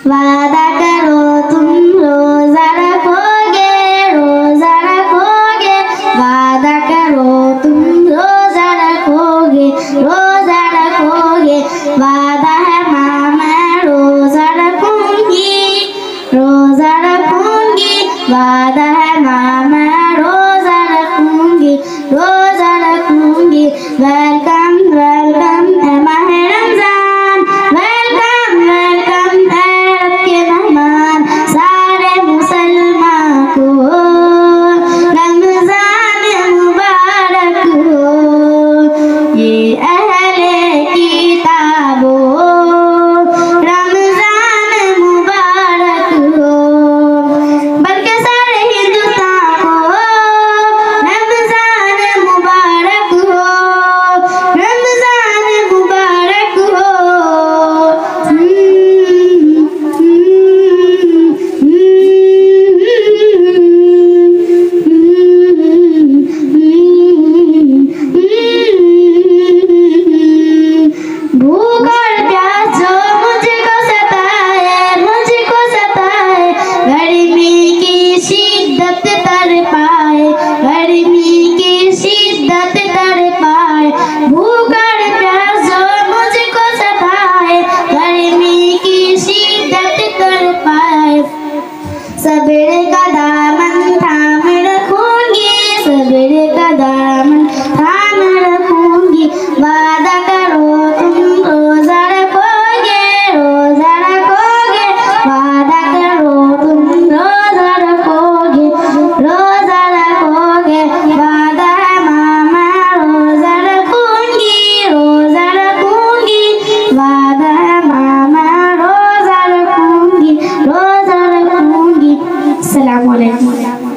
वादा करो तुम रोजा रखोगे, रोजा रखोगे। वादा करो तुम रोजा रखोगे, रोजा रखोगे। वादा है माँ मैं रोजा रखूंगी, रोजा रखूंगी। वादा है माँ मैं रोजा रखूंगी, रोजा रखूंगी। वेलकम वेलकम है माह रमजान, वेलकम वेलकम है रब के मेहमान। सारे मुसलमान को रमजान मुबारक हो। ये अहले किताबो रमजान मुबारक हो। बल्कि सारे हिंदुस्तान को रमजान मुबारक हो, रमजान मुबारक हो। भूख और प्यास जो मुझको सताए, मुझको सताए। गर्मी की शिद्दत तर पाए, गर्मी की शिद्दत तर पाए। भूख और प्यास जो मुझको सताए, गर्मी की शिद्दत तर पाए। सब्र का दामन थाम रखूंगी, सब्र का दामन थाम रखूंगी। वादा करो तुम रोजा रखोगे, रोजा रखोगे। वादा करो तुम रोजा रखोगे, रोजा रखोगे। वादा है माँ मैं रोजा रखूंगी, रोजा रखूंगी। वादा है माँ मैं रोजा रखूंगी, रोजा रखूंगी। अस्सलामु अलैकुम।